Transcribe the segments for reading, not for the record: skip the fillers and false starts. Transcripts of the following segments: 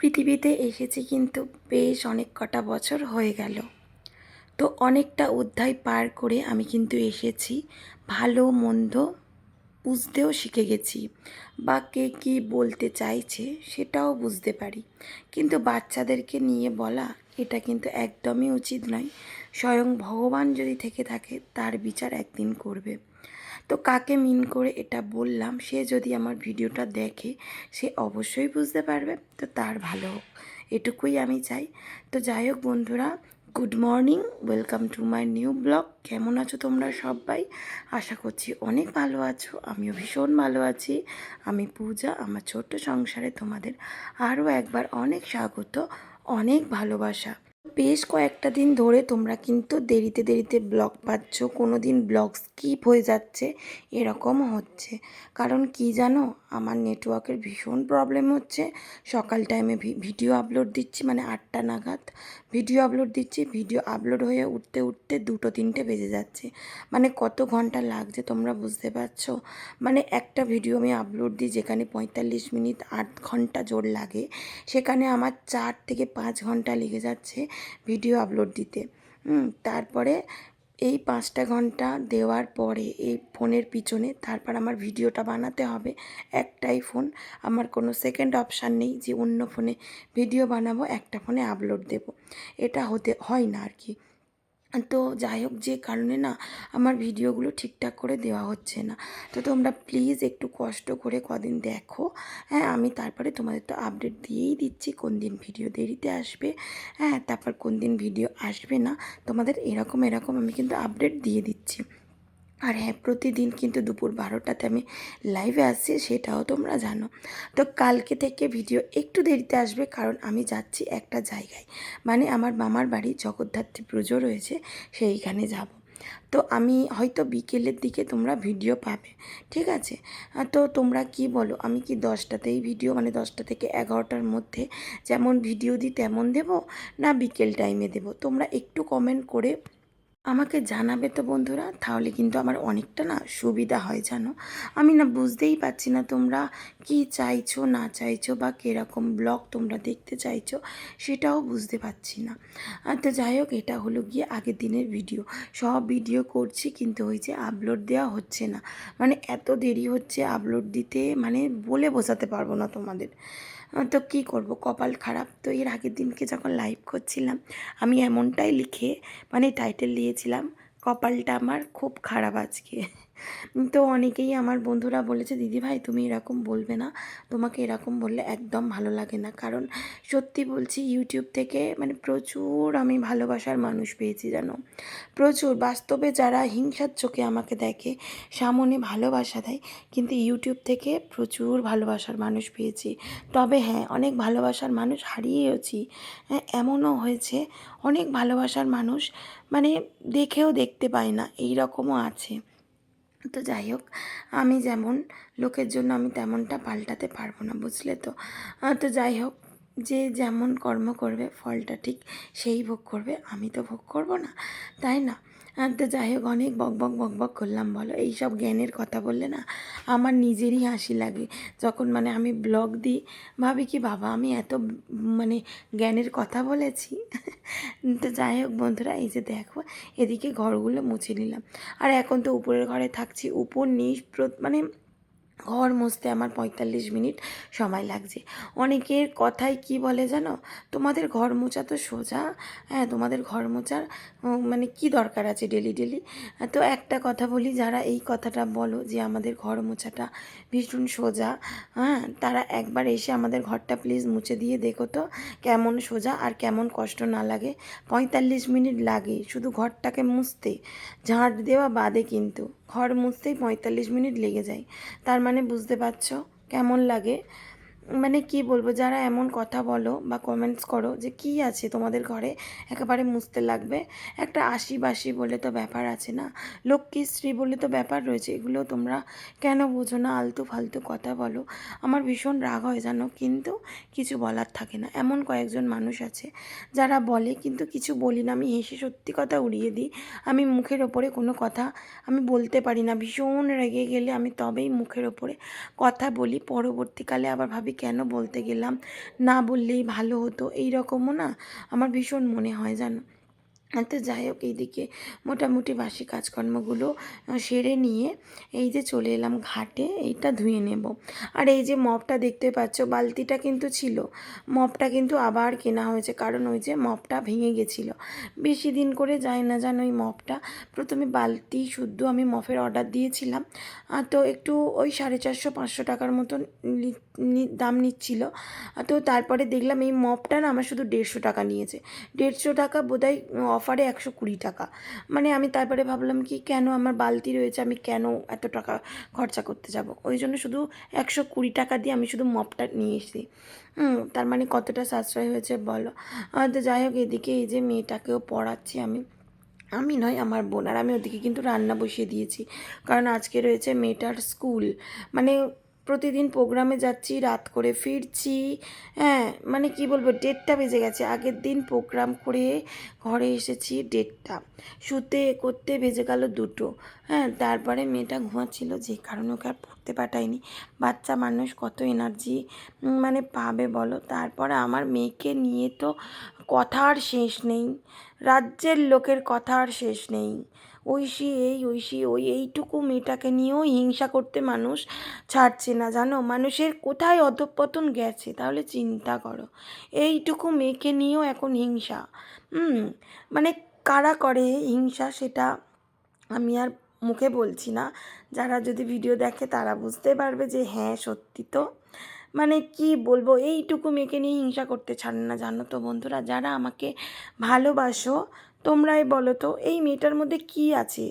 পৃথিবীতে এসেছি কিন্তু বেশ অনেক কটা বছর হয়ে গেল। তো অনেকটা অধ্যায় পার করে আমি কিন্তু এসেছি। ভালো মন্দ বুঝতেও শিখে গেছি, বা কে কী বলতে চাইছে সেটাও বুঝতে পারি। কিন্তু বাচ্চাদেরকে নিয়ে বলা এটা কিন্তু একদমই উচিত নয়। স্বয়ং ভগবান যদি থেকে থাকে তার বিচার একদিন করবে। তো কাকে মিন করে এটা বললাম, সে যদি আমার ভিডিওটা দেখে সে অবশ্যই বুঝতে পারবে, তো তার ভালো হোক, এটুকুই আমি চাই। তো যাই হোক বন্ধুরা, good morning, welcome to my new blog. কেমন আছো তোমরা সবাই? আশা করছি অনেক ভালো আছো, আমিও ভীষণ ভালো আছি। আমি পূজা, আমার ছোট্ট সংসারে তোমাদের আরও একবার অনেক স্বাগত, অনেক ভালোবাসা। বেশ কয়েকটা দিন ধরে তোমরা কিন্তু দেরিতে দেরিতে ব্লগ পাচ্ছ, কোনো দিন ব্লগ স্কিপ হয়ে যাচ্ছে, এরকমও হচ্ছে। কারণ কি জানো, আমার নেটওয়ার্কের ভীষণ প্রবলেম হচ্ছে। সকাল টাইমে ভিডিও আপলোড দিচ্ছি, মানে 8টা নাগাদ ভিডিও আপলোড দিচ্ছি, ভিডিও আপলোড হয়ে উঠতে উঠতে 2-3টে বেজে যাচ্ছে। মানে কত ঘন্টা লাগছে তোমরা বুঝতে পারছো। মানে একটা ভিডিও আমি আপলোড দিই যেখানে 45 মিনিট 8 ঘন্টা জোর লাগে, সেখানে আমার 4 থেকে 5 ঘন্টা লেগে যাচ্ছে ভিডিও আপলোড দিতে। তারপরে এই 5টা ঘন্টা দেওয়ার পরে এই ফোনের পিছনে তারপর আমার ভিডিওটা বানাতে হবে। একটাই ফোন, আমার কোনো সেকেন্ড অপশান নেই যে অন্য ফোনে ভিডিও বানাবো, একটা ফোনে আপলোড দেব। এটা হতে হয় না আর কি। তো যাই হোক, যে কারণে না আমার ভিডিওগুলো ঠিকঠাক করে দেওয়া হচ্ছে না। তো তোমরা প্লিজ একটু কষ্ট করে কদিন দেখো। হ্যাঁ, আমি তারপরে তোমাদের তো আপডেট দিয়েই দিচ্ছি কোন দিন ভিডিও দেরিতে আসবে, হ্যাঁ, তারপর কোন দিন ভিডিও আসবে না। তোমাদের এরকম এরকম আমি কিন্তু আপডেট দিয়ে দিচ্ছি। আর হ্যাঁ, প্রতিদিন কিন্তু দুপুর 12টাতে আমি লাইভে আসছি, সেটাও তোমরা জানো। তো কালকে থেকে ভিডিও একটু দেরিতে আসবে, কারণ আমি যাচ্ছি একটা জায়গায়, মানে আমার মামার বাড়ি জগদ্ধাত্রী পুজো রয়েছে, সেইখানে যাব। তো আমি হয়তো বিকেলের দিকে তোমরা ভিডিও পাবে, ঠিক আছে? তো তোমরা কি বলো, আমি কি 10টাতেই ভিডিও, মানে 10টা থেকে 11টার মধ্যে যেমন ভিডিও দিই তেমন দেব, না বিকেল টাইমে দেব? তোমরা একটু কমেন্ট করে আমাকে জানাবে তো বন্ধুরা, তাহলে কিন্তু আমার অনেকটা না সুবিধা হয় জানো। আমি না বুঝতেই পারছি না তোমরা কি চাইছো না চাইছো, বা কীরকম ব্লগ তোমরা দেখতে চাইছো, সেটাও বুঝতে পারছি না। তো যাই হোক, এটা হলো গিয়ে আগের দিনের ভিডিও। সব ভিডিও করছি কিন্তু ওই যে আপলোড দেওয়া হচ্ছে না, মানে এত দেরি হচ্ছে আপলোড দিতে, মানে বলে বোঝাতে পারবো না তোমাদের। তো কী করব, কপাল খারাপ। তো এর আগের দিনকে যখন লাইভ করছিলাম, আমি এমনটাই লিখে মানে টাইটেল দিয়েছিলাম, কপালটা আমার খুব খারাপ আজকে। তো অনেকেই আমার বন্ধুরা বলেছে, দিদিভাই তুমি এরকম বলবে না, তোমাকে এরকম বললে একদম ভালো লাগে না। কারণ সত্যি বলছি, ইউটিউব থেকে মানে প্রচুর আমি ভালোবাসার মানুষ পেয়েছি জানো, প্রচুর। বাস্তবে যারা হিংসার চোখে আমাকে দেখে, সামনে ভালোবাসা দেয়, কিন্তু ইউটিউব থেকে প্রচুর ভালোবাসার মানুষ পেয়েছি। তবে হ্যাঁ, অনেক ভালোবাসার মানুষ হারিয়েওছি। হ্যাঁ, এমনও হয়েছে অনেক ভালোবাসার মানুষ মানে দেখেও দেখতে পাই না, এই রকমও আছে। তো যাই হোক, আমি যেমন লোকের জন্য আমি তেমনটা পাল্টাতে পারবো না, বুঝলে তো? তো যাই হোক, যে যেমন কর্ম করবে ফলটা ঠিক সেই ভোগ করবে, আমি তো ভোগ করব না, তাই না? তো যাই হোক, অনেক বক বক করলাম বলো। এইসব জ্ঞানের কথা বললে না আমার নিজেরই হাসি লাগে। যখন মানে আমি ব্লগ দিই, ভাবি কি বাবা আমি এত মানে জ্ঞানের কথা বলেছি। তো যাই হোক বন্ধুরা, এই যে দেখো, এদিকে ঘরগুলো মুছে নিলাম। আর এখন তো উপরের ঘরে থাকছি, উপর নিচ মানে ঘর মুছতে আমার 45 মিনিট সময় লাগছে। অনেকের কথায় কি বলে জানো, তোমাদের ঘর মোছা তো সোজা, হ্যাঁ তোমাদের ঘর মোছার মানে কি দরকার আছে ডেলি ডেলি? তো একটা কথা বলি, যারা এই কথাটা বলো যে আমাদের ঘর মোছাটা ভীষণ সোজা, হ্যাঁ, তারা একবার এসে আমাদের ঘরটা প্লিজ মুছে দিয়ে দেখো তো কেমন সোজা আর কেমন কষ্ট না লাগে। 45 মিনিট লাগে শুধু ঘরটাকে মুছতে, ঝাঁট দেওয়া বাদে কিন্তু ঘর মুছতেই 45 মিনিট লেগে যায়। তার মানে বুঝতে পারছো কেমন লাগে। মানে কি বলবো, যারা এমন কথা বলো বা কমেন্টস করো যে কি আছে তোমাদের ঘরে একেবারে মুছতে লাগবে, একটা আশি বলে তো ব্যাপার আছে না, লক্ষ্মীশ্রী বলে তো ব্যাপার রয়েছে, এগুলো তোমরা কেন বোঝো না? আলতু ফালতু কথা বলো, আমার ভীষণ রাগ হয় জানো, কিন্তু কিছু বলার থাকে না। এমন কয়েকজন মানুষ আছে যারা বলে কিন্তু কিছু বলি না, আমি হেসে সত্যি কথা উড়িয়ে দিই। আমি মুখের ওপরে কোনো কথা আমি বলতে পারি না, ভীষণ রেগে গেলে আমি তবেই মুখের ওপরে কথা বলি, পরবর্তীকালে আবার ভাবি সরাসরি কেন বলতে গেলাম, না বললেই ভালো হতো, এই রকমও না আমার ভীষণ মনে হয় জানো। তো যাই হোক, এইদিকে মোটামুটি বাসি কাজকর্মগুলো সেরে নিয়ে এই যে চলে এলাম ঘাটে, এইটা ধুয়ে নেব। আর এই যে মপটা দেখতে পাচ্ছ, বালতিটা কিন্তু ছিল, মপটা কিন্তু আবার কেনা হয়েছে, কারণ ওই যে মপটা ভেঙে গেছিলো। বেশি দিন করে যায় না জানো ওই মপটা। প্রথমে বালতি শুদ্ধ আমি মপের অর্ডার দিয়েছিলাম, তো একটু ওই 450-500 টাকার মতন দাম নিচ্ছিল। তো তারপরে দেখলাম এই মপটা না আমার শুধু 150 টাকা নিয়েছে। 150 টাকা বোধহয় অফারে 120 টাকা। মানে আমি তারপরে ভাবলাম কি, কেন আমার বালতি রয়েছে, আমি কেন এত টাকা খরচা করতে যাব, ওই জন্য শুধু 120 টাকা দিয়ে আমি শুধু মপটা নিয়ে এসেছি। তার মানে কতটা সাশ্রয় হয়েছে বলো। তো যাই হোক, এদিকে এই যে মেয়েটাকেও পড়াচ্ছি আমি, আমি নয় আমার বোন। আর আমি ওদিকে কিন্তু রান্না বসিয়ে দিয়েছি, কারণ আজকে রয়েছে মেয়েটার স্কুল। মানে প্রতিদিন প্রোগ্রামে যাচ্ছি, রাত করে ফিরছি। হ্যাঁ মানে কি বলবো, 1:30 বেজে গেছে। আগের দিন প্রোগ্রাম করে ঘরে এসেছি 1:30, শুতে করতে বেজে গেল 2টো। হ্যাঁ তারপরে মেয়েটা ঘুমাচ্ছিল, যে কারণে ওকে আর পড়তে পাঠাইনি। বাচ্চা মানুষ কত এনার্জি মানে পাবে বলো। তারপরে আমার মেয়েকে নিয়ে তো কথা আর শেষ নেই, রাজ্যের লোকের কথা আর শেষ নেই। ঐশী এই, ঐশী ওই, এইটুকু মেয়েটাকে নিয়েও হিংসা করতে মানুষ ছাড়ছে না জানো। মানুষের কোথায় অধঃপতন গেছে তাহলে চিন্তা করো। এইটুকু মেয়েকে নিয়েও এখন হিংসা। মানে কারা করে হিংসা সেটা আমি আর মুখে বলছি না, যারা যদি ভিডিও দেখে তারা বুঝতে পারবে যে হ্যাঁ সত্যি তো। মানে কি বলবো, এইটুকু মেয়েকে নিয়ে হিংসা করতে ছাড়ে না জানো তো বন্ধুরা। যারা আমাকে ভালোবাসো তোমরাই বলো তো, এই মেয়েটার মধ্যে কি আছে?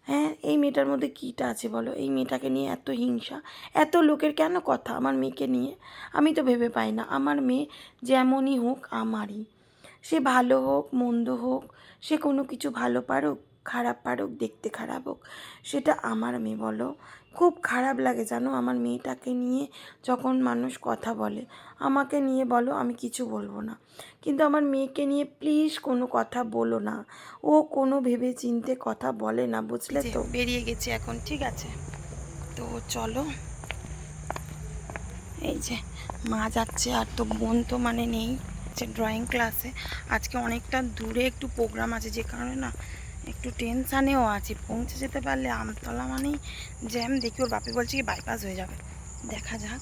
হ্যাঁ এই মেয়েটার মধ্যে কীটা আছে বলো, এই মেয়েটাকে নিয়ে এত হিংসা, এত লোকের কেন কথা আমার মেয়েকে নিয়ে? আমি তো ভেবে পাই না। আমার মেয়ে যেমনই হোক আমারই, সে ভালো হোক মন্দ হোক, সে কোনো কিছু ভালো পারুক খারাপ পারুক, দেখতে খারাপ হোক, সেটা আমার মেয়ে বলো। খুব খারাপ লাগে জানো আমার মেয়েটাকে নিয়ে যখন মানুষ কথা বলে। আমাকে নিয়ে বলো আমি কিছু বলবো না, কিন্তু আমার মেয়েকে নিয়ে প্লিজ কোনো কথা বলো না। ও কোনো ভেবে চিন্তে কথা বলে না, বুঝলে তো। বেরিয়ে গেছি এখন, ঠিক আছে তো চলো। এই যে মা যাচ্ছে, আর তো বোন তো মানে নেই, যে ড্রয়িং ক্লাসে। আজকে অনেকটা দূরে একটু প্রোগ্রাম আছে, যে কারণে না একটু টেনশানেও আছি। পৌঁছে যেতে পারলে আমতলা মানেই জ্যাম, দেখি ওর বাপি বলছে কি বাইপাস হয়ে যাবে, দেখা যাক।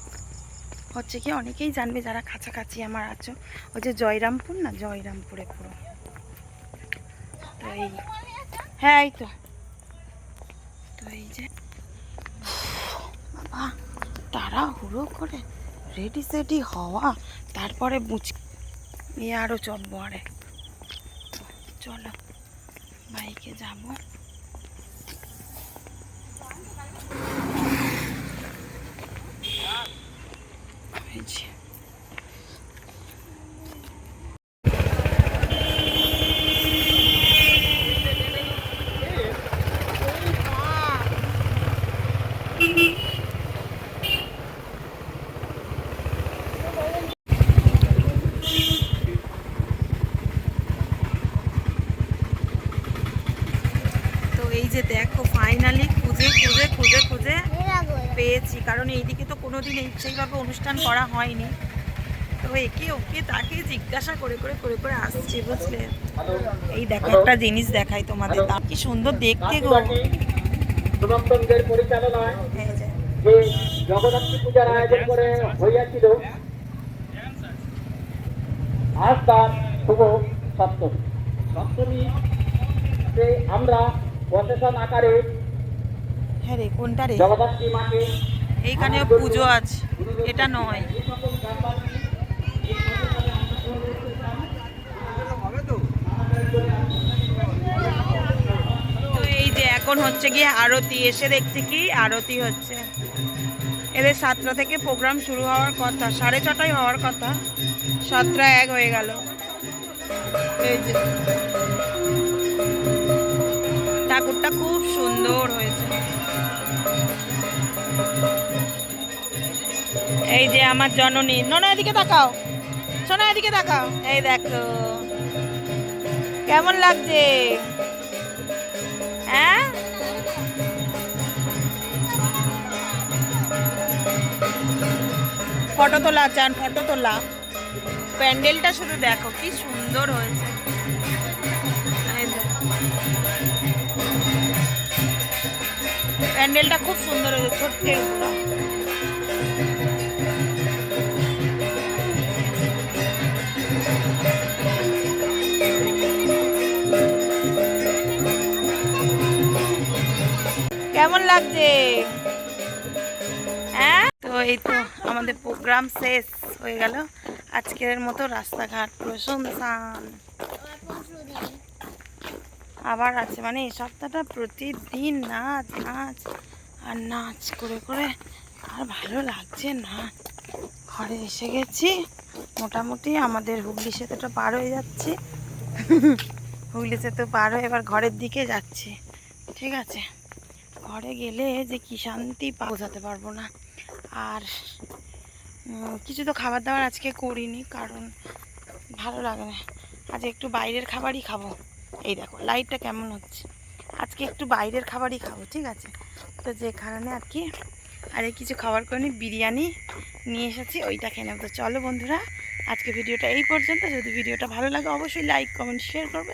হচ্ছে কি অনেকেই জানবে যারা কাছাকাছি আমার আছো, ওই যে জয়রামপুর না, জয়রামপুরে পুরো। তো এই হ্যাঁ এই তো এই যে বাবা তাড়াহুড়ো করে রেডি সেডি হওয়া, তারপরে এ আরও চপবো আরে। চলো বাইকে যাবো। তো এই যে দেখো ফাইনালি খুঁজে খুঁজে খুঁজে খুঁজে পেয়েছি, কারণ এইদিকে তো কোনোদিন সেইভাবে অনুষ্ঠান করা হয়নি। তো একে ওকে তাকে জিজ্ঞাসা করে করে করে করে আসছে, বুঝলে। এই দেখো একটা জিনিস দেখাই তোমাদের, দাম কি সুন্দর দেখতে গো। পরিচালনায় যে জগদ্ধাত্রী পূজার আয়োজন করে হইয়াছিল, আজ তার শুভ সপ্তমী। সপ্তমীতে আমরা প্রসেশন আকারে, হ্যাঁ রে কোনটা রে, জগদ্ধাত্রী মাকে এইখানেও পুজো আছে, এটা নয়। তো এই যে এখন হচ্ছে গিয়ে আরতি, এসে দেখছি কি আরতি হচ্ছে। এদের 7টা থেকে প্রোগ্রাম শুরু হওয়ার কথা, 6:30টায় হওয়ার কথা, 7:01 হয়ে গেল। এই যে ঠাকুরটা খুব সুন্দর হয়েছে। এই যে আমার জননী, নোনা এদিকে তাকাও, সোনা এদিকে তাকাও, এই দেখো কেমন লাগছে, হ্যাঁ ফটো তোলা চান, ফটো তোলা। প্যান্ডেলটা শুধু দেখো কি সুন্দর হয়েছে। এই যে, প্যান্ডেলটা খুব সুন্দর হয়েছে, ছোট্টের উপরা। কেমন লাগছে? হ্যাঁ, তো এই তো আমাদের প্রোগ্রাম শেষ হয়ে গেল। আজকের মতো রাস্তাঘাট পুরো শুনশান। আবার আছে, মানে এই সপ্তাহটা প্রতিদিন নাচ নাচ আর নাচ করে করে আর ভালো লাগছে না। ঘরে এসে গেছি, মোটামুটি আমাদের হুগলি সেতুটা পার হয়ে যাচ্ছি। হুগলি সেতু পার হয়ে এবার ঘরের দিকে যাচ্ছি। ঠিক আছে, ঘরে গেলে যে কি শান্তি বোঝাতে পারবো না। আর কিছু তো খাবার দাবার আজকে করিনি, কারণ ভালো লাগে না। আজ একটু বাইরের খাবারই খাবো। এই দেখো লাইটটা কেমন হচ্ছে। আজকে একটু বাইরের খাবারই খাবো, ঠিক আছে। তো যে কারণে আর কি আরে কিছু খাবার করিনি, বিরিয়ানি নিয়ে এসেছি, ওইটা খেয়ে নেব। তো চলো বন্ধুরা, আজকে ভিডিওটা এই পর্যন্ত। যদি ভিডিওটা ভালো লাগে অবশ্যই লাইক কমেন্ট শেয়ার করবে,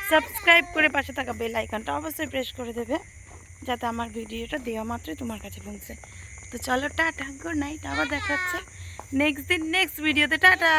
সাবস্ক্রাইব করে পাশে থাকা বেল আইকনটা অবশ্যই প্রেস করে দেবে, যাতে আমার ভিডিওটা দেওয়া মাত্রই তোমার কাছে পৌঁছে। তো চলো টাটা, গুড নাইট। আবার দেখা হচ্ছে নেক্সট দিন নেক্সট ভিডিওতে। টাটা।